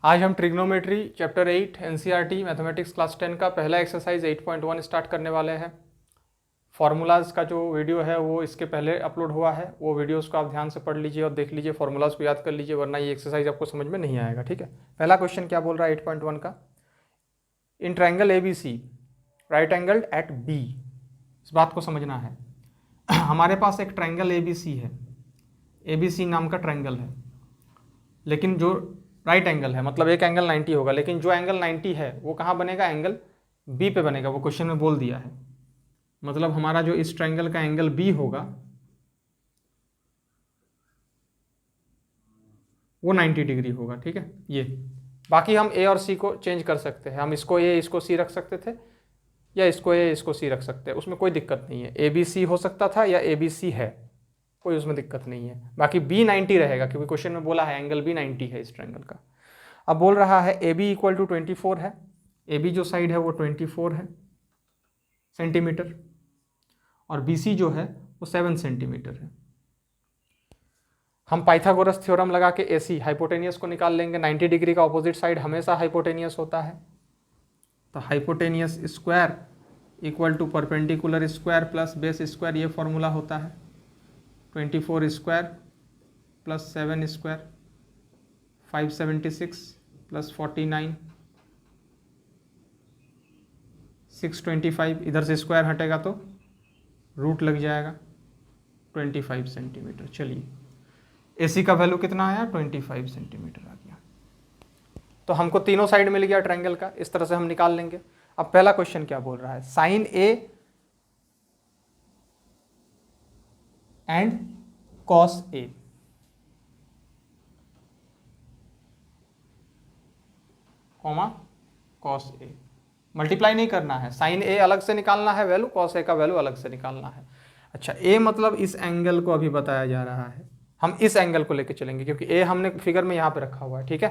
आज हम trigonometry chapter 8 NCERT mathematics class 10 का पहला एक्सरसाइज 8.1 स्टार्ट करने वाले हैं। फार्मूलाज का जो वीडियो है वो इसके पहले अपलोड हुआ है, वो वीडियोस को आप ध्यान से पढ़ लीजिए और देख लीजिए, फार्मूलाज को याद कर लीजिए, वरना ये एक्सरसाइज आपको समझ में नहीं आएगा। ठीक है, पहला क्वेश्चन क्या बोल रहा है 8.1 का, in triangle ABC right angled at B। इस बात को समझना है। हमारे पास एक ट्रायंगल ABC है, ABC नाम का ट्रायंगल है, लेकिन जो राइट एंगल है, मतलब एक एंगल 90 होगा, लेकिन जो एंगल 90 है वो कहाँ बनेगा, एंगल B पे बनेगा। वो क्वेश्चन में बोल दिया है, मतलब हमारा जो इस ट्रायंगल का एंगल B होगा वो 90 डिग्री होगा। ठीक है, ये बाकी हम A और C को चेंज कर सकते हैं, हम इसको A इसको C रख सकते थे, या इसको A इसको C रख सकते हैं, उसमें कोई दिक्कत नहीं है। ABC हो सकता था या ABC है, कोई उसमें दिक्कत नहीं है। बाकी B 90 रहेगा, क्योंकि क्वेश्चन में बोला है एंगल B 90 है इस ट्रायंगल का। अब बोल रहा है AB इक्वल टू 24 है, AB जो साइड है वो 24 है सेंटीमीटर, और BC जो है वो 7 सेंटीमीटर है। हम पाइथागोरस थ्योरम लगा के AC हाइपोटेनियस को निकाल लेंगे। 90 डिग्री का ऑपोजिट साइड हमेशा हाइपोटेनियस होता है, तो hypotenuse square equal to perpendicular square plus base square, ये फॉर्मूला होता है। 24 स्क्वायर प्लस 7 स्क्वायर 576 प्लस 49 625, इधर से स्क्वायर हटेगा तो रूट लग जाएगा, 25 सेंटीमीटर। चलिए AC का वैल्यू कितना आया, 25 सेंटीमीटर आ गया। तो हमको तीनों साइड मिल गया ट्रायंगल का, इस तरह से हम निकाल लेंगे। अब पहला क्वेश्चन क्या बोल रहा है, sine A and cos A। Comma cos A, multiply नहीं करना है, साइन A अलग से निकालना है वैल्यू, कॉस A का वैल्यू अलग से निकालना है। अच्छा, A मतलब इस एंगल को अभी बताया जा रहा है, हम इस एंगल को लेके चलेंगे, क्योंकि A हमने फिगर में यहां पे रखा हुआ है। ठीक है,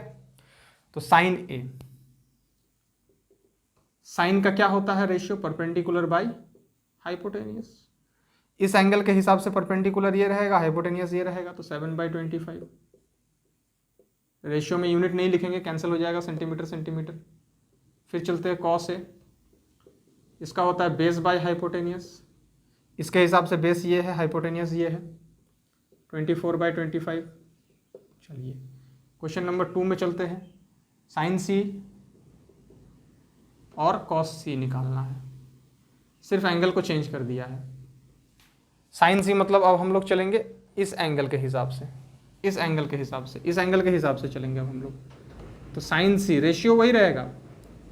तो साइन A, साइन का क्या होता है रेशियो, परपेंडिकुलर बाई हाइपोटेनियस। इस एंगल के हिसाब से परपेंडिकुलर ये रहेगा, हाइपोटेनियस ये रहेगा, तो 7/25। रेशियो में यूनिट नहीं लिखेंगे, कैंसिल हो जाएगा सेंटीमीटर सेंटीमीटर। फिर चलते हैं कॉस A, इसका होता है बेस बाय हाइपोटेनियस, इसके हिसाब से बेस ये है, हाइपोटेनियस ये है, 24/25। चलिए क्वेश्चन नंबर 2 में चलते हैं। साइन C और कॉस C निकालना है, सिर्फ एंगल को चेंज कर दिया है। साइन C मतलब अब हम लोग चलेंगे इस एंगल के हिसाब से, इस एंगल के हिसाब से, इस एंगल के हिसाब से चलेंगे अब हम लोग। तो साइन C रेशियो वही रहेगा,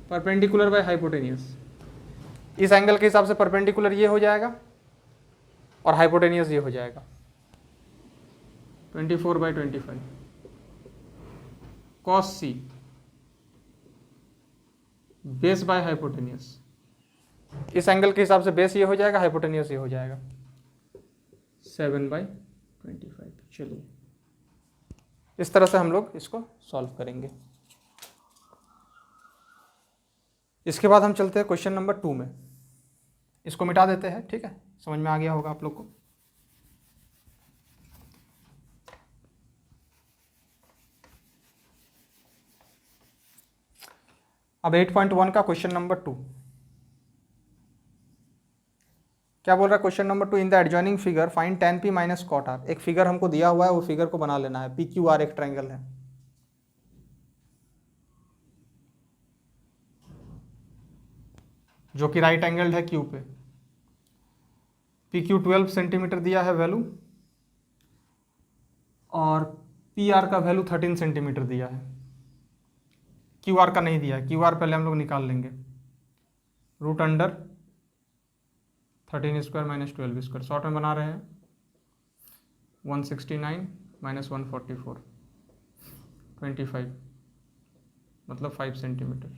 परपेंडिकुलर बाय हाइपोटेनियस। इस एंगल के हिसाब से परपेंडिकुलर ये हो जाएगा और हाइपोटेनियस ये हो जाएगा, 24/25। Cos C base by hypotenuse, इस एंगल के हिसाब से बेस ये हो जाएगा, हाइपोटेनियस ये हो जाएगा, 7/25। चलिए इस तरह से हम लोग इसको सॉल्व करेंगे। इसके बाद हम चलते हैं क्वेश्चन नंबर 2 में, इसको मिटा देते हैं। ठीक है, समझ में आ गया होगा आप लोग को। अब 8.1 का क्वेश्चन नंबर 2 क्या बोल रहा है, question number 2, in the adjoining figure find tan P minus cot R। एक फिगर हमको दिया हुआ है, वो फिगर को बना लेना है। PQR एक ट्रायंगल है, जो कि राइट एंगल है Q पे। PQ 12 सेंटीमीटर दिया है वैल्यू, और PR का वैल्यू 13 सेंटीमीटर दिया है। QR का नहीं दिया है, QR पहले हम लोग निकाल लेंगे। Root under 13 square minus 12 square, short में बना रहे हैं, 169 माइनस 144, 25 मतलब 5 सेंटीमीटर।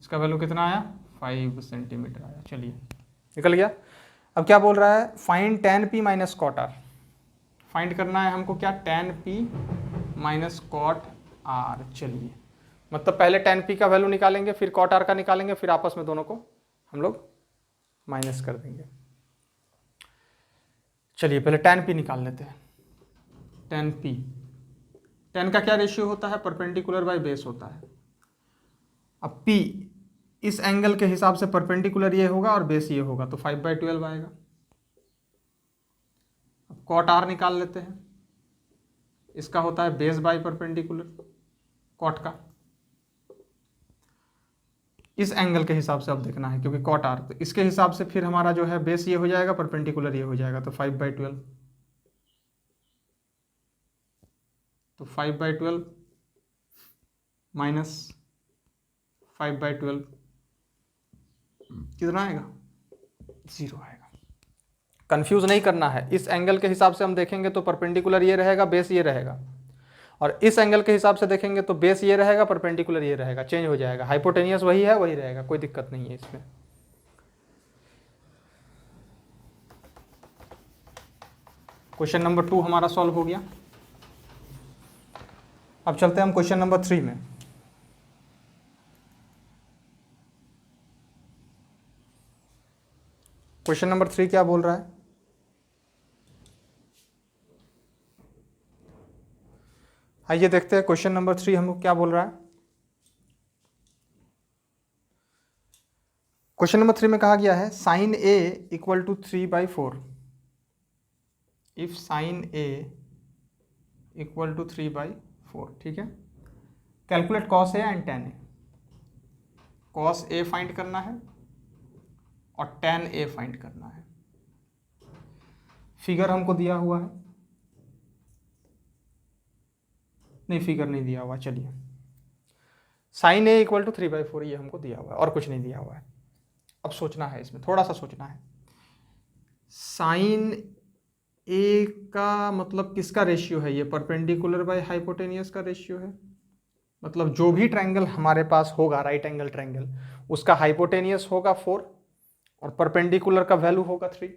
इसका वैल्यू कितना आया, 5 सेंटीमीटर आया। चलिए निकल गया। अब क्या बोल रहा है, find tan P minus cot R। Find करना है हमको क्या, tan P minus cot R। चलिए मतलब पहले tan P का वैल्यू निकालेंगे, फिर कॉट R का निकालेंगे, फिर आपस में दोनों को हम लोग माइनस कर देंगे। चलिए पहले tan P निकाल लेते हैं। tan P tan का क्या रेशियो होता है, परपेंडिकुलर बाय बेस होता है। अब P इस एंगल के हिसाब से परपेंडिकुलर ये होगा और बेस ये होगा, तो 5/12 आएगा। अब cot r निकाल लेते हैं, इसका होता है बेस बाय परपेंडिकुलर cot का, इस एंगल के हिसाब से अब देखना है क्योंकि cot r, तो इसके हिसाब से फिर हमारा जो है बेस ये हो जाएगा, परपेंडिकुलर ये हो जाएगा, तो 5/12, तो 5/12 माइनस 5/12 कितना आएगा, 0 आएगा। कंफ्यूज नहीं करना है, इस एंगल के हिसाब से हम देखेंगे तो परपेंडिकुलर ये रहेगा, बेस ये रहेगा, और इस एंगल के हिसाब से देखेंगे तो बेस ये रहेगा, परपेंडिकुलर ये रहेगा, चेंज हो जाएगा। हाइपोटेनियस वही है, वही रहेगा, कोई दिक्कत नहीं है इसमें। क्वेश्चन नंबर 2 हमारा सॉल्व हो गया। अब चलते हैं हम क्वेश्चन नंबर 3 में। क्वेश्चन नंबर 3 क्या बोल रहा है, आइए देखते हैं क्वेश्चन नंबर 3 हमको क्या बोल रहा है। क्वेश्चन नंबर 3 में कहा गया है sin A equal to 3/4 if sin A equal to 3/4, ठीक है। Calculate cos A and tan A। cos A find करना है और tan A फाइंड करना है। फिगर हमको दिया हुआ है, नहीं फिगर नहीं दिया हुआ, चलिए sin A इक्वल टू 3/4 ये हमको दिया हुआ है और कुछ नहीं दिया हुआ है। अब सोचना है, इसमें थोड़ा सा सोचना है। sin A का मतलब किसका रेशियो है, ये परपेंडिकुलर बाय हाइपोटेनियस का रेशियो है। मतलब जो भी ट्रायंगल हमारे पास होगा, राइट एंगल ट्रायंगल, उसका हाइपोटेनियस होगा 4 और परपेंडिकुलर का वैल्यू होगा 3।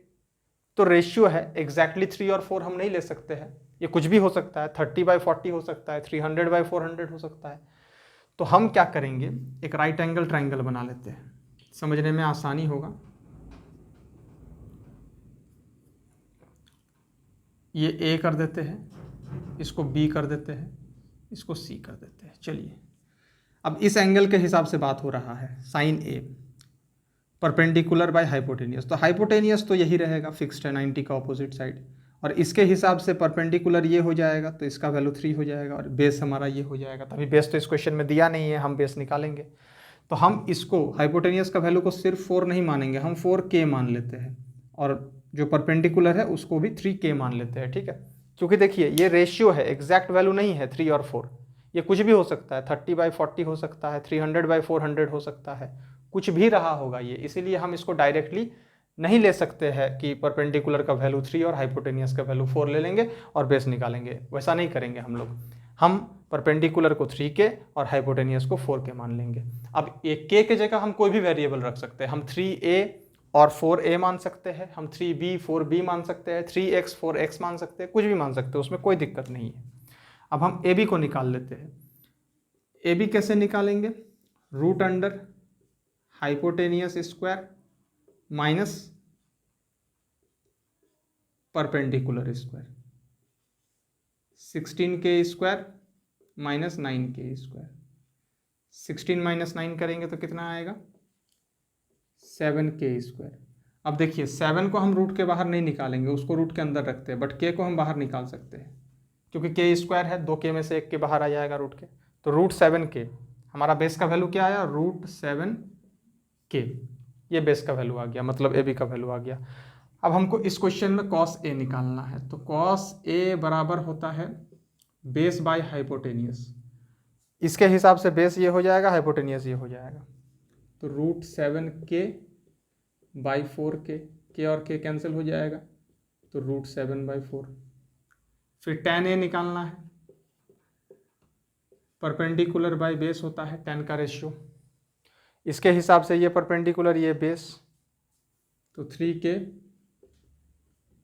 तो रेशियो है, एग्जैक्टली 3 और 4 हम नहीं ले सकते हैं, ये कुछ भी हो सकता है, 30/40 हो सकता है, 300/400 हो सकता है। तो हम क्या करेंगे, एक राइट एंगल ट्रायंगल बना लेते हैं, समझने में आसानी होगा। ये A कर देते हैं, इसको B कर देते हैं, इसको C कर देते हैं। चलिए अब इस एंगल के हिसाब से बात हो रहा है, sin A perpendicular by hypotenuse, तो हाइपोटेनियस तो यही रहेगा, फिक्स्ड है 90 का ऑपोजिट साइड, और इसके हिसाब से परपेंडिकुलर ये हो जाएगा, तो इसका वैल्यू 3 हो जाएगा और बेस हमारा ये हो जाएगा। तभी बेस तो इस क्वेश्चन में दिया नहीं है, हम बेस निकालेंगे। तो हम इसको हाइपोटेनियस का वैल्यू को सिर्फ 4 नहीं मानेंगे, हम 4K मान लेते हैं, और जो परपेंडिकुलर है उसको भी 3K मान लेते हैं, ठीक है। क्योंकि देखिए ये रेशियो है, एग्जैक्ट वैल्यू नहीं है 3 और 4, ये कुछ भी हो सकता है, 30/40 हो सकता है, 300/400 हो सकता है, कुछ भी रहा होगा ये, इसीलिए हम इसको डायरेक्टली नहीं ले सकते हैं कि परपेंडिकुलर का वैल्यू 3 और हाइपोटेनियस का वैल्यू 4 ले लेंगे और बेस निकालेंगे, वैसा नहीं करेंगे हम लोग। हम परपेंडिकुलर को 3K और हाइपोटेनियस को 4K मान लेंगे। अब एक K के जगह हम कोई भी वेरिएबल रख सकते हैं, हम 3A और 4A मान सकते हैं, हम 3B 4B मान सकते हैं, 3X 4X मान सकते हैं, कुछ भी मान सकते हैं, उसमें कोई दिक्कत नहीं है। अब हम AB को निकाल लेते हैं। AB कैसे निकालेंगे, root under hypotenuse square minus perpendicular square, 16K square minus 9K square. 16 minus 9 करेंगे तो कितना आएगा, 7K स्क्वायर। अब देखिए 7 को हम रूट के बाहर नहीं निकालेंगे, उसको रूट के अंदर रखते हैं, बट K को हम बाहर निकाल सकते हैं क्योंकि K स्क्वायर है, 2K में से 1 के बाहर आ जाएगा रूट के, तो रूट 7K। हमारा बेस का वैल्यू क्या आया, रूट 7K, ये बेस का वैल्यू आ गया, मतलब AB का वैल्यू आ गया। अब हमको इस क्वेश्चन में cos A निकालना है, तो cos A बराबर होता है बेस बाय हाइपोटेनियस, इसके हिसाब से बेस ये हो जाएगा, हाइपोटेनियस ये हो जाएगा, तो root 7K by 4K, K और K कैंसिल हो जाएगा, तो रूट 7/4। फिर tan A निकालना है, परपेंडिकुलर बाय बेस होता है tan का रेशियो, इसके हिसाब से ये परपेंडिकुलर ये बेस, तो 3K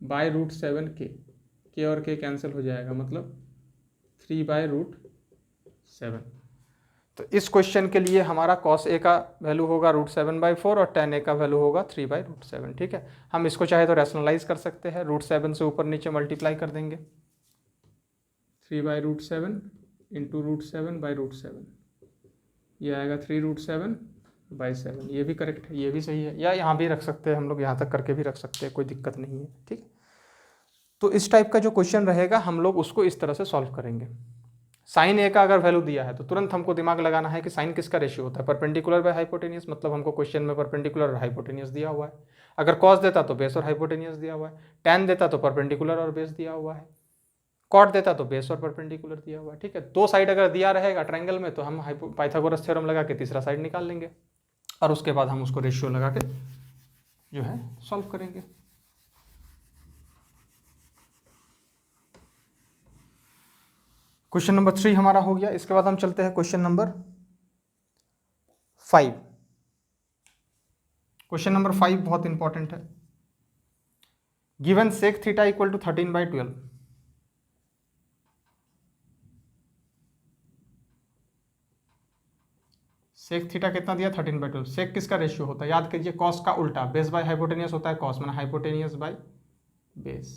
by root 7K, K और K कैंसिल हो जाएगा, मतलब 3/√7। तो इस क्वेश्चन के लिए हमारा cos A का वैल्यू होगा रूट 7/4 और tan A का वैल्यू होगा 3/√7, ठीक है। हम इसको चाहे तो रैशनलाइज कर सकते हैं, रूट 7 से ऊपर नीचे मल्टीप्लाई कर देंगे, 3/√7 इंटू √7/√7, ये आएगा 3√7/7। ये भी करेक्ट है, ये भी सही है, या यहाँ भी रख सकते हैं हम लोग, यहाँ तक करके भी रख सकते हैं, कोई दिक्कत नहीं है। ठीक, तो इस टाइप का जो क्वेश्चन रहेगा हम लोग उसको इस तरह से सॉल्व करेंगे। साइन ए का अगर वैल्यू दिया है तो तुरंत हमको दिमाग लगाना है कि साइन किसका रेशियो होता है, परपेंडिकुलर बाय हाइपोटेनियस, मतलब हमको क्वेश्चन में परपेंडिकुलर और हाइपोटेनियस दिया हुआ है। अगर कॉस देता तो बेस और हाइपोटेनियस दिया हुआ है, टैन देता तो परपेंडिकुलर और बेस दिया हुआ है, कॉट देता तो बेस और परपेंडिकुलर दिया हुआ है। ठीक है, दो साइड अगर दिया रहेगा ट्रायंगल में तो हम पाइथागोरस थ्योरम लगा के तीसरा साइड निकाल लेंगे और उसके बाद हम उसको रेशियो लगा के जो है सॉल्व करेंगे। क्वेश्चन नंबर 3 हमारा हो गया। इसके बाद हम चलते हैं क्वेश्चन नंबर 5। क्वेश्चन नंबर 5 बहुत इंपॉर्टेंट है। Given sec theta equal to 13/12, sec theta कितना दिया 13/12। सेक किसका रेशियो होता है, याद कीजिए कॉस का उल्टा, बेस बाय हाइपोटेनियस होता है कॉस, माना हाइपोटेनियस बाय बेस।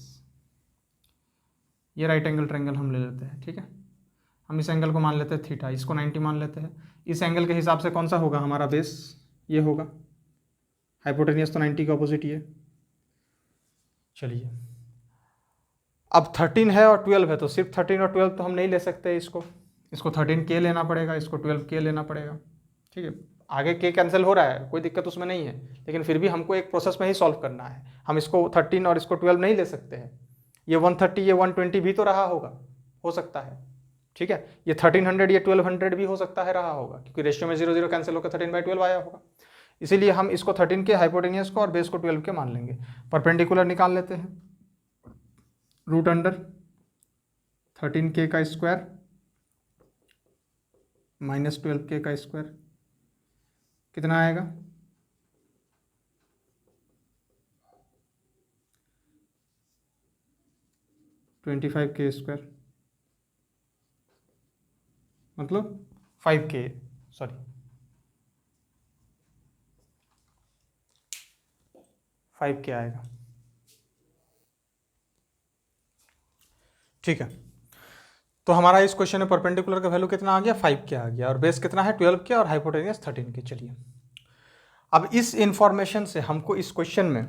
ये राइट एंगल ट्रायंगल हम ले लेते हैं। ठीक है, हम इस एंगल को मान लेते हैं थीटा, इसको 90 मान लेते हैं। इस एंगल के हिसाब से कौन सा होगा हमारा बेस, ये होगा, हाइपोटेनियस तो 90 के ऑपोजिट ही है। चलिए, अब 13 है और 12 है तो सिर्फ 13 और 12 तो हम नहीं ले सकते, इसको 13K लेना पड़ेगा, इसको 12K लेना पड़ेगा। ठीक है, आगे K कैंसिल हो रहा है, कोई दिक्कत उसमें नहीं है, लेकिन फिर भी हमको एक प्रोसेस में ही सॉल्व करना है। हम इसको 13 और इसको 12 नहीं ले सकते हैं। ये 130 ये 120 भी तो रहा होगा, हो सकता है। ठीक है, ये 1300 ये 1200 भी हो सकता है रहा होगा, क्योंकि रेशियो में 0 0 कैंसिल होकर 13/12 आया होगा। इसीलिए हम इसको 13K हाइपोटेनियस को और बेस को 12K मान लेंगे। परपेंडिकुलर निकाल लेते हैं, रूट अंडर 13K का स्क्वायर माइनस 12K का स्क्वायर कितना आएगा, 25K स्क्वायर, मतलब 5K, सॉरी 5K आएगा। ठीक है, तो हमारा इस क्वेश्चन में परपेंडिकुलर का वैल्यू कितना आ गया, 5K आ गया, और बेस कितना है 12K और हाइपोटेनियस 13K। चलिए, अब इस इंफॉर्मेशन से हमको इस क्वेश्चन में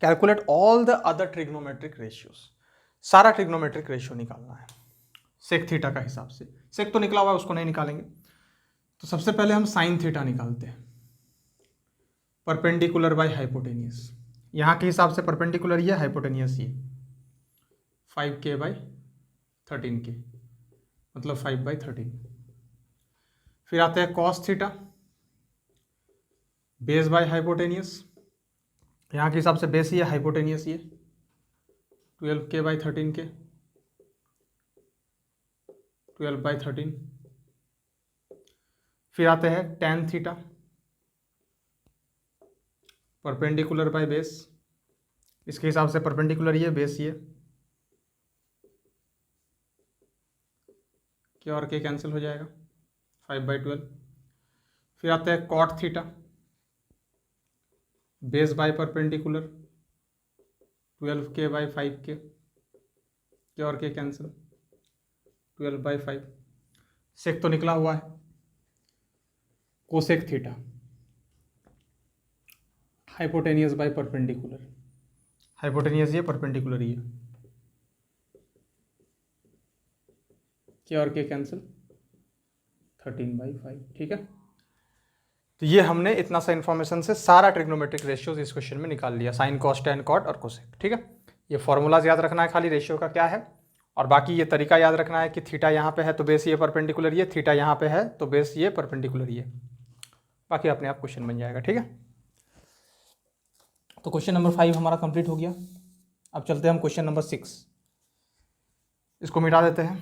calculate all the other trigonometric ratios, सारा ट्रिग्नोमेट्रिक रेशियो निकालना है सेक थीटा का हिसाब से। सेक तो निकला हुआ है, उसको नहीं निकालेंगे। तो सबसे पहले हम साइन थीटा निकालते हैं, परपेंडिकुलर बाय हाइपोटेनियस। यहाँ के हिसाब से परपेंडिकुलर ये, हाइपोटेनियस ये, 5K/13K मतलब 5/13। फिर आते हैं cos theta, base by hypotenuse. यहाँ के हिसाब से बेस ये, हाइपोटेनियस ये, 12K/13K 12/13। फिर आते हैं tan theta, perpendicular by base, इसके हिसाब से परपेंडिकुलर ये, बेस ये, K और K कैंसिल हो जाएगा, 5/12। फिर आते हैं cot theta, base by perpendicular 12K/5K, K और K कैंसिल, 12/5। सेक तो निकला हुआ है, cosec theta, hypotenuse by perpendicular, hypotenuse ये, परपेंडिकुलर ये, K और K कैंसिल, 13/5। ठीक है, तो ये हमने इतना सा इन्फॉर्मेशन से सारा ट्रिग्नोमेट्रिक रेशियोज इस क्वेश्चन में निकाल लिया, साइन कॉस टैन कॉट और कोसेक। ठीक है, ये फॉर्मूलाज याद रखना है खाली रेशियो का क्या है, और बाकी ये तरीका याद रखना है कि थीटा यहाँ पे है तो बेस ये परपेंडिकुलर ये, थीटा यहाँ पे है तो बेस ये परपेंडिकुलर ये, बाकी अपने आप क्वेश्चन बन जाएगा। ठीक है, तो क्वेश्चन नंबर 5 हमारा कंप्लीट हो गया। अब चलते हैं हम क्वेश्चन नंबर 6, इसको मिटा देते हैं।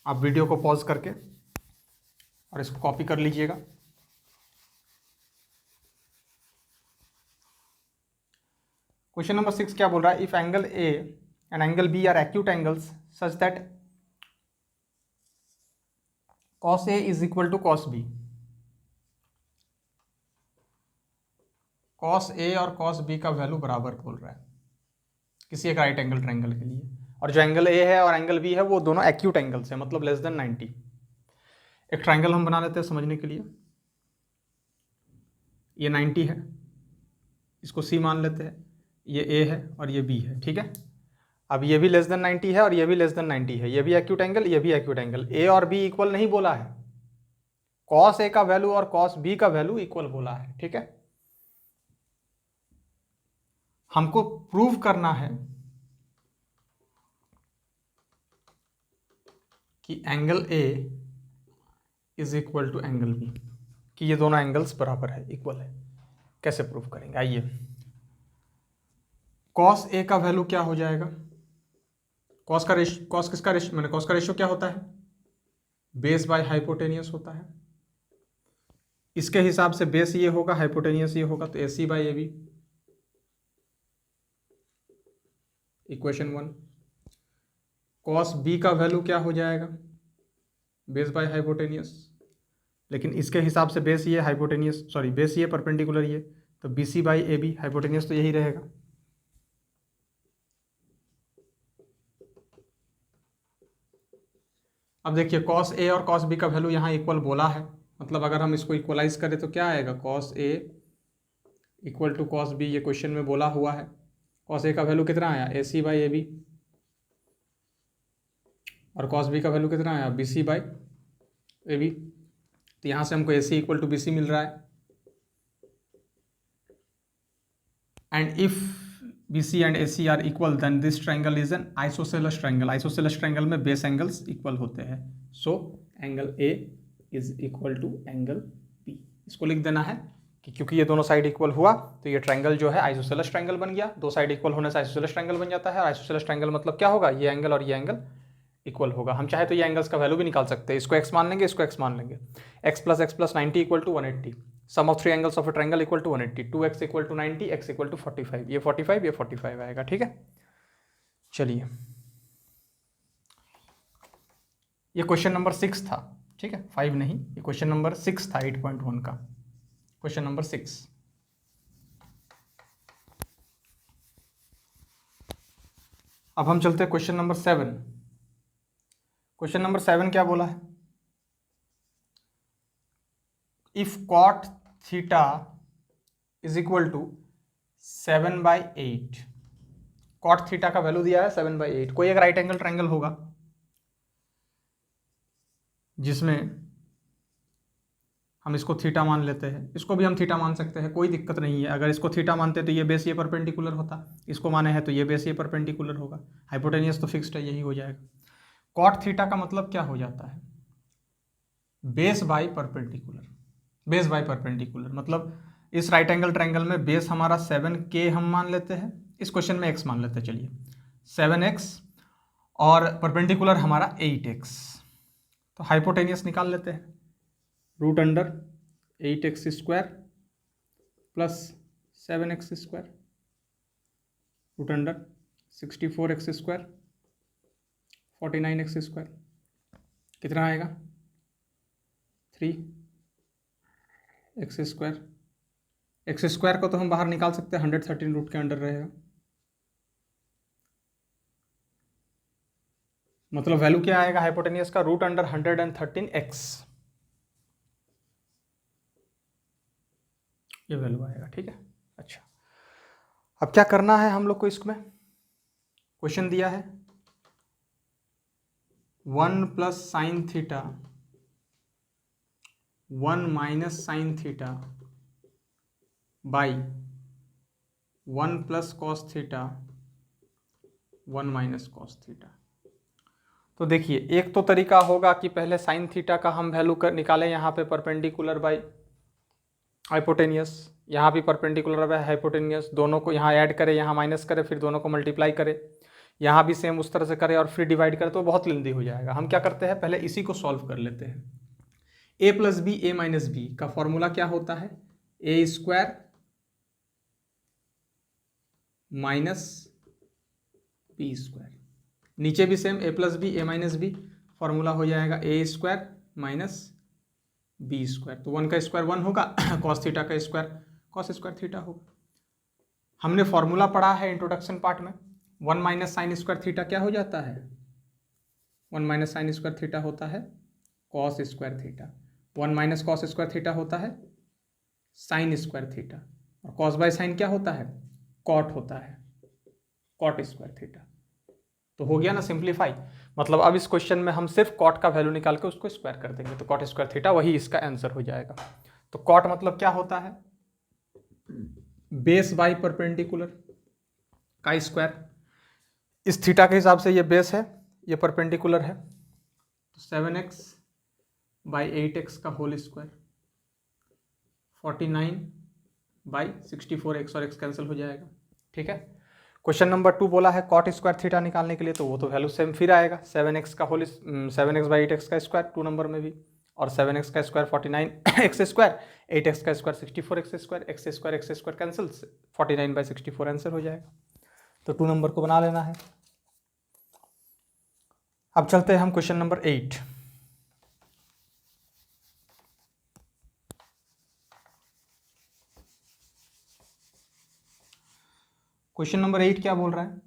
आप वीडियो को पॉज करके और इसको कॉपी कर लीजिएगा। क्वेश्चन नंबर 6 क्या बोल रहा है, if angle A and angle B are acute angles such that cos A is equal to cos B. Cos A और कॉस बी का वैल्यू बराबर बोल रहा है किसी एक राइट एंगल ट्रायंगल के लिए, और जो एंगल ए है और एंगल बी है वो दोनों एक्यूट एंगल्स हैं, मतलब लेस देन 90। एक ट्राइंगल हम बना लेते हैं समझने के लिए। ये 90 है, इसको सी मान लेते हैं, ये ए है और ये बी है, ठीक है। अब ये भी लेस देन 90 है और ये भी लेस देन 90 है, ये भी एक्यूट एंगल, ये भी एक्यूट एंगल। ए और बी इक्वल नहीं बोला है, कॉस ए का वैल्यू और कॉस बी का वैल्यू इक्वल बोला है, ठीक है। हमको प्रूव करना है कि angle A is equal to angle B, कि ये दोनों एंगल्स बराबर है, इक्वल है। कैसे प्रूव करेंगे, आइए। कॉस ए का वैल्यू क्या हो जाएगा, कॉस किसका रेशियो, मैंने कॉस का रेशियो क्या होता है, बेस बाय हाइपोटेनियस होता है। इसके हिसाब से बेस ये होगा, हाइपोटेनियस ये होगा, तो A C by A B, equation 1। Cos B का वैल्यू क्या हो जाएगा, बेस बाय हाइपोटेनियस, लेकिन इसके हिसाब से बेस ये हाइपोटेनियस, सॉरी बेस ये परपेंडिकुलर ये, तो B C by A B, hypotenuse तो यही रहेगा। अब देखिए कॉस ए और कॉस बी का वैल्यू यहाँ इक्वल बोला है, मतलब अगर हम इसको इक्वलाइज करें तो क्या आएगा, cos A equal to cos B, ये क्वेश्चन में बोला हुआ है। कॉस ए का वैल्यू कितना आया, A C by A B, और कॉस बी का वैल्यू कितना आया, B C by A B. तो यहाँ से हमको A C equal to B C मिल रहा है। And if B C and A C are equal then this triangle is an isosceles triangle. Isosceles triangle में बेस एंगल्स इक्वल होते हैं, so angle A is equal to angle B. इसको लिख देना है कि क्योंकि ये दोनों साइड इक्वल हुआ तो ये ट्राइंगल जो है आइसोसेलेस ट्राइंगल बन गया। दो साइड इक्वल होने से आइसोसेलेस ट्राइंगल बन जाता है, और आइसोसेलेस ट्राइंगल मतलब क्या होगा, ये एंगल और ये एंगल इक्वल होगा। हम चाहे तो ये एंगल्स का वैल्यू भी निकाल सकते हैं, इसको x मान लेंगे, इसको x मान लेंगे। x plus 90 equal to 180, sum of three angles of a triangle equal to 180, 2x equal to 90, x equal to 45, ये 45 ये 45 आएगा, ठीक है। चलिए, ये क्वेश्चन नंबर 6 था, ठीक है, 5 नहीं, ये क्वेश्चन नंबर 6 था 8.1 का, क्वेश्चन नंबर 6। अब हम चलते हैं क्वेश्चन नंबर 7। क्वेश्चन नंबर 7 क्या बोला है, if cot theta is equal to 7/8, cot theta का वैल्यू दिया है 7/8। कोई एक राइट एंगल ट्राइंगल होगा जिसमें हम इसको थीटा मान लेते हैं, इसको भी हम थीटा मान सकते हैं, कोई दिक्कत नहीं है। अगर इसको थीटा मानते तो ये बेस ये परपेंडिकुलर होता, इसको माने हैं तो ये बेस ये परपेंडिकुलर होगा, हाइपोटेनियस तो फिक्स्ड है, यही हो जाएगा। कॉट थीटा का मतलब क्या हो जाता है, base by perpendicular. Base by perpendicular मतलब इस राइट एंगल ट्रायंगल में बेस हमारा 7K हम मान लेते हैं, इस क्वेश्चन में x मान लेते हैं, चलिए 7x, और परपेंडिकुलर हमारा 8x। तो हाइपोटेनियस निकाल लेते हैं, √8x² plus 7x², √64x², 49x², कितना आएगा 3x²। x² को तो हम बाहर निकाल सकते हैं, 113 रूट के अंडर रहेगा, मतलब वैल्यू क्या आएगा हाइपोटेनियस का, √113x, ये वैल्यू आएगा, ठीक है। अच्छा, अब क्या करना है हम लोग को, इसमें क्वेश्चन दिया है 1 + sin theta 1 - sin theta by 1 + cos theta 1 - cos theta. तो देखिए, एक तो तरीका होगा कि पहले साइन थीटा का हम वैल्यू निकालें, यहाँ पे परपेंडिकुलर बाई हाइपोटेनियस, यहाँ भी परपेंडिकुलर बाय हाइपोटेनियस, दोनों को यहाँ ऐड करें, यहाँ माइनस करें, फिर दोनों को मल्टीप्लाई करें, यहाँ भी सेम उस तरह से करें और फिर डिवाइड करें, तो बहुत लेंदी हो जाएगा। हम क्या करते हैं, पहले इसी को सॉल्व कर लेते हैं। a + b a - b का फॉर्मूला क्या होता है, a² - b²। नीचे भी same a + b a - b, formula हो जाएगा a² - b²। तो 1 का स्क्वायर 1 होगा, cos थीटा का स्क्वायर cos² थीटा होगा। हमने फॉर्मूला पढ़ा है इंट्रोडक्शन पार्ट में, 1 माइनस साइन स्क्वायर थीटा क्या हो जाता है? 1 माइनस साइन स्क्वायर थीटा होता है cos square theta, 1 minus cos square theta होता है साइन स्क्वायर थीटा, और कॉस बाय साइन क्या होता है? कॉट होता है, कॉट स्क्वायर थीटा। तो हो गया ना सिंप्लीफाई। मतलब अब इस क्वेश्चन में हम सिर्फ कॉट का वैल्यू निकाल के उसको स्क्वायर कर देंगे, तो कॉट स्क्वायर थीटा वही इसका आंसर हो जाएगा। तो कॉट मतलब क्या होता है? बेस बाई परपेंडिकुलर का स्क्वायर। इस थीटा के हिसाब से ये बेस है, ये परपेंडिकुलर है, तो 7x बाई 8x का होल स्क्वायर, 49 बाई 64x और x कैंसिल हो जाएगा। ठीक है। क्वेश्चन नंबर 2 बोला है कॉट स्क्वायर थीटा निकालने के लिए, तो वो तो वैल्यू सेम फिर आएगा, 7x का होल 7x बाई 8x का स्क्वायर 2 नंबर में भी, और 7x का स्क्वायर 49x स्क्वायर, 8x का square 64x square, x square cancel, 49 by 64 answer हो जाएगा। तो 2 नंबर को बना लेना है। अब चलते हैं हम क्वेश्चन नंबर 8। क्वेश्चन नंबर 8 क्या बोल रहा है?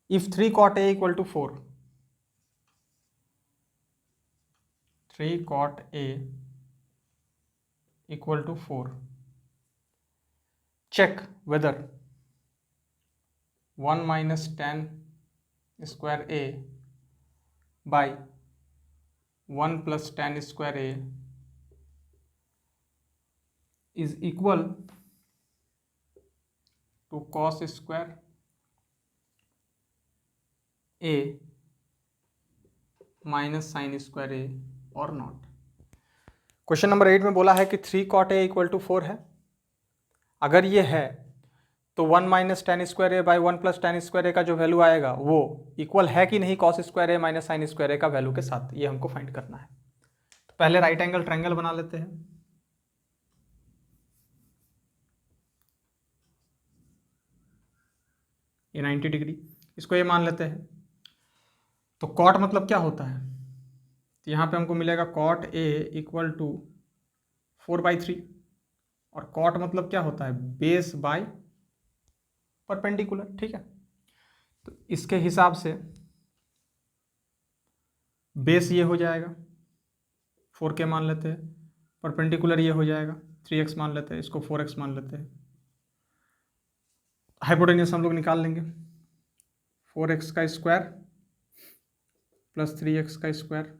If 3 cot a equal to 4, 3 cot a equal to 4, check whether 1 minus tan square a by 1 plus tan square a is equal to cos square a minus sine square A और not. Question number 8 में बोला है कि 3 cot a equal to 4 है। अगर ये है तो 1 minus tan square A by 1 plus tan square A का जो वैल्यू आएगा वो इक्वल है कि नहीं cos square A minus sine square A का वैल्यू के साथ, ये हमको फाइंड करना है। तो पहले राइट एंगल ट्रायंगल बना लेते हैं। ये 90 डिग्री, इसको ये मान लेते हैं। तो कॉट मतलब क्या होता है? तो यहाँ पे हमको मिलेगा कॉट ए इक्वल टू 4/3, और कॉट मतलब क्या होता है? Base by perpendicular. ठीक है, तो इसके हिसाब से बेस ये हो जाएगा 4k मान लेते हैं, परपेंडिकुलर ये हो जाएगा 3x मान लेते हैं, इसको 4x मान लेते हैं। हाइपोटेन्यूस हम लोग निकाल लेंगे, 4x का स्क्वायर प्लस 3x का स्क्वायर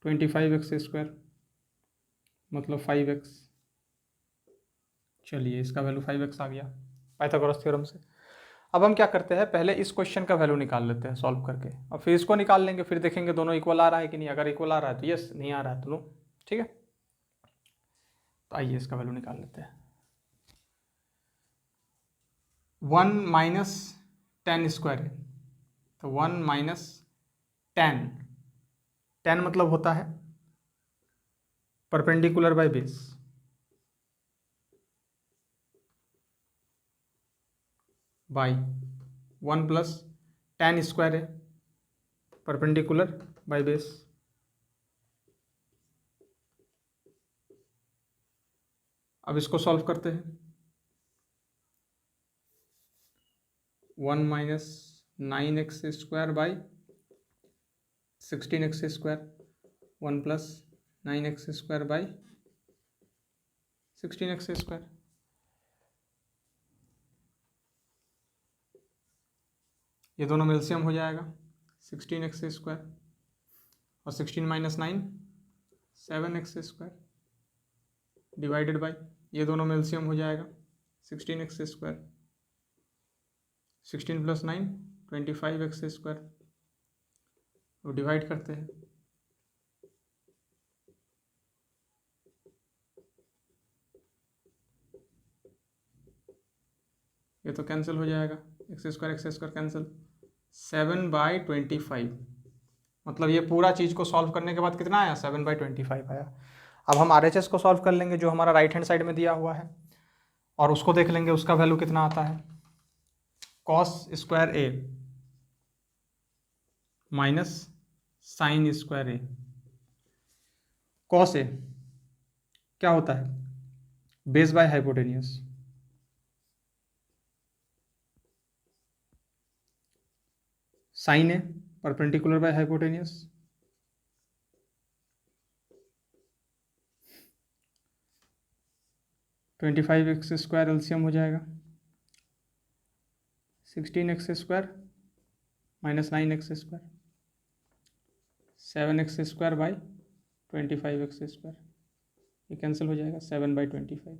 25x स्क्वायर मतलब 5x। चलिए इसका वैल्यू 5x आ गया पाइथागोरस थ्योरम से। अब हम क्या करते हैं, पहले इस क्वेश्चन का वैल्यू निकाल लेते हैं सॉल्व करके, और फिर इसको निकाल लेंगे, फिर देखेंगे दोनों इक्वल आ रहा है कि नहीं। अगर इक्वल आ रहा है तो यस, नहीं आ रहा है तो नो। ठीक है, तो आइए इसका वैल्यू निकाल लेते हैं। 1 माइनस टेन स्क्वायर है, तो 1 माइनस टेन, टेन मतलब होता है perpendicular by base, by 1 plus tan square है परपेंडिकुलर बाय बेस। अब इसको सॉल्व करते हैं। 1 minus 9x square by 16x square, 1 plus 9x square by 16x square. ये दोनों में एलसीएम हो जाएगा 16x स्क्वायर, और 16 minus 9 7x square divided by, ये दोनों में एलसीएम हो जाएगा 16x square, 16 plus 9 25x square, वो डिवाइड करते हैं। ये तो कैंसिल हो जाएगा, एक्स स्क्वायर कैंसिल, 7/25, मतलब ये पूरा चीज़ को सॉल्व करने के बाद कितना आया? 7/25 आया। अब हम RHS को सॉल्व कर लेंगे जो हमारा राइट हैंड साइड में दिया हुआ है, और उसको देख लेंगे उसका वैल्यू कितना आता है। Cos square A minus sine square A, cos A क्या होता है? Base by hypotenuse, sine A perpendicular by hypotenuse, twenty five X square LCM हो जाएगा 16x square minus 9x square, 7x square by 25x square, ये cancel हो जाएगा 7/25।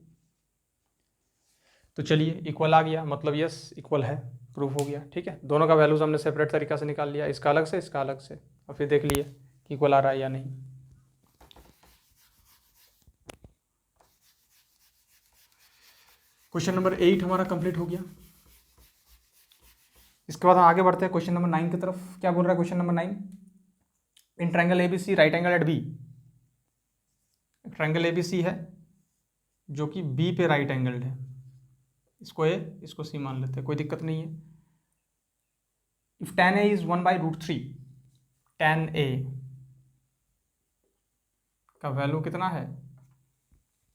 तो चलिए इक्वल आ गया, मतलब यस इक्वल है, प्रूफ हो गया। ठीक है, दोनों का वैल्यूज हमने सेपरेट तरीका से निकाल लिया, इसका अलग से इसका अलग से, और फिर देख लिए कि इक्वल आ रहा है या नहीं। क्वेश्चन नंबर 8 हमारा कंप्लीट हो गया। इसके बाद हम आगे बढ़ते हैं क्वेश्चन नंबर 9 की तरफ। क्या बोल रहा है question number 9? In triangle ABC right angle at B, triangle ABC है जो कि बी पे राइट एंगल्ड है, इसको ए इसको सी मान लेते हैं, कोई दिक्कत नहीं है। If tan a is 1/√3, tan a का वैल्यू कितना है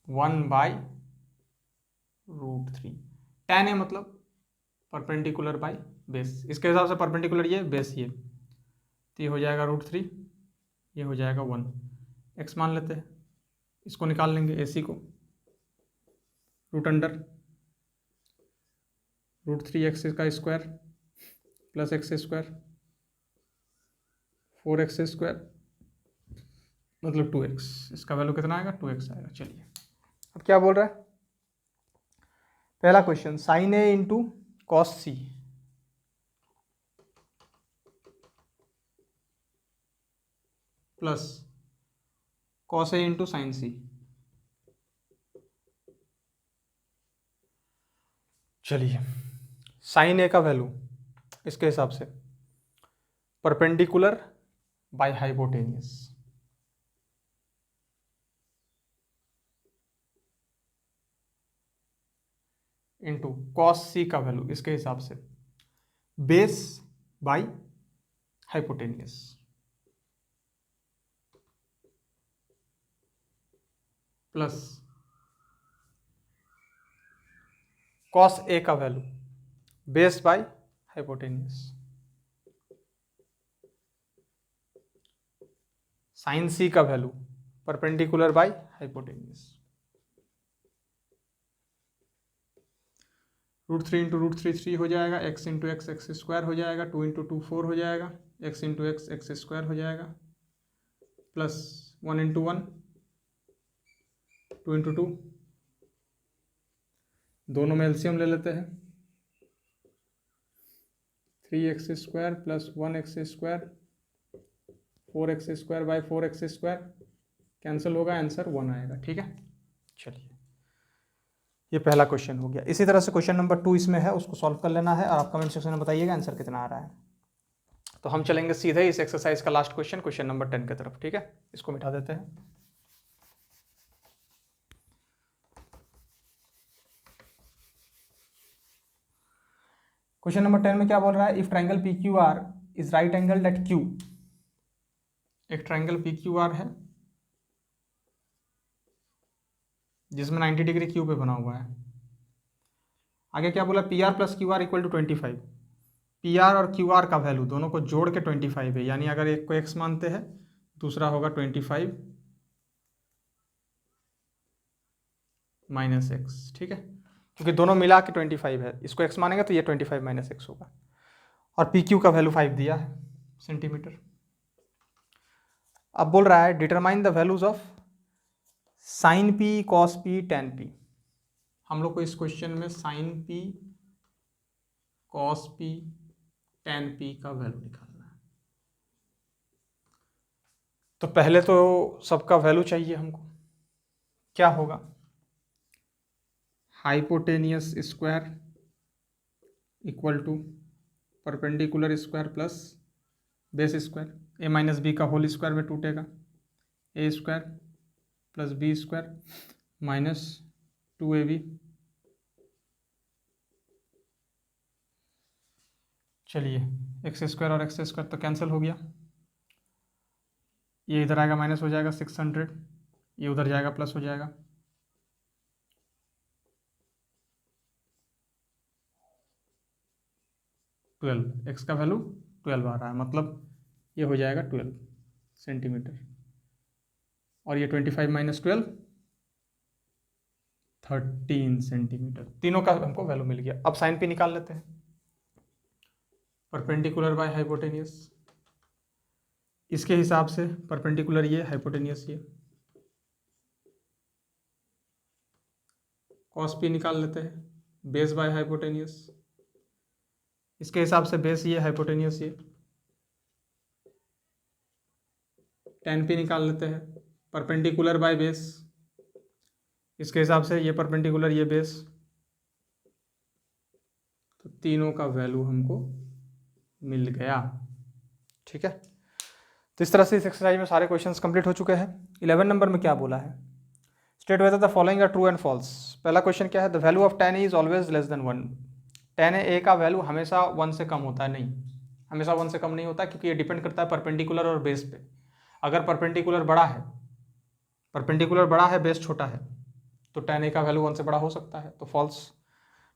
1/√3। tan a मतलब परपेंडिकुलर बाय बेस, इसके हिसाब से परपेंडिकुलर ये बेस ये, तो ये हो जाएगा √3, ये हो जाएगा 1। x मान लेते हैं, इसको निकाल लेंगे AC को, रूट अंडर √3x का square plus x square 4x square मतलब 2x, इसका वैल्यू कितना आएगा 2x आएगा। चलिए अब क्या बोल रहा है पहला question, sine A into cos C plus cos A into sine C. चलिए साइन ए का वैल्यू इसके हिसाब से perpendicular by hypotenuse into cos C का वैल्यू इसके हिसाब से base by hypotenuse plus cos A का value base by hypotenuse, sine C का value perpendicular by hypotenuse. √3 into √3 3 हो जाएगा, x into x x square हो जाएगा, 2 इंटू 2 4 हो जाएगा, x into x x square हो जाएगा, प्लस 1 इंटू 1 2 इंटू 2, दोनों में एलसीएम ले लेते हैं, 3x square plus 1x square 4x square by 4x square cancel होगा, आंसर 1 आएगा। ठीक है, चलिए ये पहला क्वेश्चन हो गया। इसी तरह से क्वेश्चन नंबर 2 इसमें है, उसको सॉल्व कर लेना है और आप कमेंट सेक्शन में बताइएगा आंसर कितना आ रहा है। तो हम चलेंगे सीधे इस एक्सरसाइज का लास्ट क्वेश्चन, क्वेश्चन नंबर 10 की तरफ। ठीक है, इसको मिटा देते हैं। क्वेश्चन नंबर 10 में क्या बोल रहा है, if triangle P Q R is right angle at Q, एक ट्रायंगल पी क्यू आर है जिसमें 90 डिग्री क्यू पे बना हुआ है। आगे क्या बोला, P R plus Q R equal to 25। P R और क्यू आर का वैल्यू दोनों को जोड़ के 25 है, यानी अगर एक को एक्स मानते हैं दूसरा होगा 25 माइनस एक्स। ठीक है, क्योंकि दोनों मिला के 25 है, इसको एक्स मानेंगे तो ये 25 माइनस एक्स होगा। और पी क्यू का वैल्यू 5 दिया है सेंटीमीटर। अब बोल रहा है determine the values of sine P cos P tan P. हम लोग को इस क्वेश्चन में sine P cos P tan P का वैल्यू निकालना है। तो पहले तो सबका वैल्यू चाहिए हमको, क्या होगा, hypotenuse square equal to perpendicular square plus base square, A minus B का होल स्क्वायर में टूटेगा, A square plus B square minus 2ab। चलिए एक्स स्क्वायर और एक्स स्क्वायर तो कैंसिल हो गया, ये इधर आएगा माइनस हो जाएगा 600, ये उधर जाएगा प्लस हो जाएगा, 12, एक्स का वैल्यू 12 आ रहा है, मतलब ये हो जाएगा 12 सेंटीमीटर, और ये 25 माइनस 12 13 सेंटीमीटर। तीनों का हमको वैल्यू मिल गया। अब साइन पी निकाल लेते हैं। परपेंडिकुलर बाय हाइपोटेनियस, इसके हिसाब से परपेंडिकुलर ये, हाइपोटेनियस ये। कॉस पी निकाल लेते हैं, बेस बाय हाइपोटेनियस, इसके हिसाब से बेस ये, हाइपोटेनियस ये। tan पी निकाल लेते हैं, परपेंडिकुलर बाय बेस, इसके हिसाब से ये परपेंडिकुलर ये बेस। तो तीनों का वैल्यू हमको मिल गया। ठीक है, तो इस तरह से इस एक्सरसाइज में सारे क्वेश्चंस कंप्लीट हो चुके हैं। 11 नंबर में क्या बोला है, state whether the following are true and false. पहला क्वेश्चन क्या है, the value of tan a is always less than 1। tan a का वैल्यू हमेशा 1 से कम होता है, नहीं, हमेशा 1 से कम नहीं होता, क्योंकि ये डिपेंड करता है परपेंडिकुलर और बेस पे। अगर परपेंडिकुलर बड़ा है, बेस छोटा है, तो tan a का वैल्यू 1 से बड़ा हो सकता है, तो false.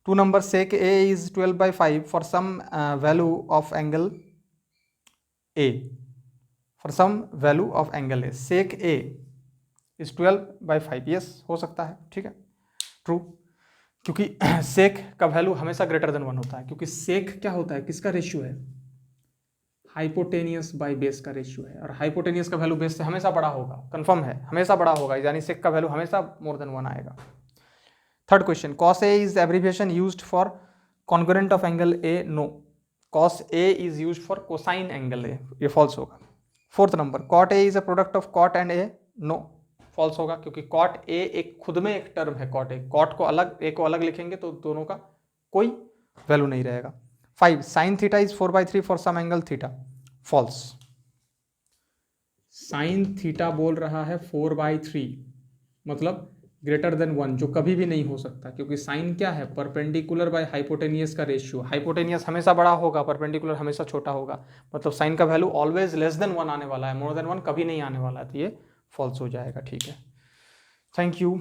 2 number, sec a is 12/5 for some value of angle a, for some value of angle a, sec a is 12/5, yes हो सकता है, ठीक है, ट्रू, क्योंकि sec का वैल्यू हमेशा ग्रेटर देन 1 होता है, क्योंकि sec क्या होता है, किसका रेशियो है, हाइपोटेनियस बाय बेस का रेशियो है, और हाइपोटेनियस का वैल्यू बेस से हमेशा बड़ा होगा, कंफर्म है, हमेशा बड़ा होगा, यानी sec का वैल्यू हमेशा मोर देन 1 आएगा। Third question, cos a is abbreviation used for congruent of angle a, no, cos a is used for cosine angle a, ये false होगा। Fourth number, cot a is a product of cot and a, no, false होगा, क्योंकि cot a एक खुद में एक term है, cot को अलग, a को अलग लिखेंगे तो दोनों का कोई वैल्यू नहीं रहेगा। 5, sin theta is 4/3 for some angle theta, false। sin theta बोल रहा है 4/3, मतलब ग्रेटर देन 1, जो कभी भी नहीं हो सकता, क्योंकि साइन क्या है, परपेंडिकुलर बाय हाइपोटेनियस का रेशियो, हाइपोटेनियस हमेशा बड़ा होगा, परपेंडिकुलर हमेशा छोटा होगा, मतलब साइन का वैल्यू ऑलवेज लेस देन 1 आने वाला है, मोर देन 1 कभी नहीं आने वाला है, तो ये फॉल्स हो जाएगा। ठीक है, थैंक यू।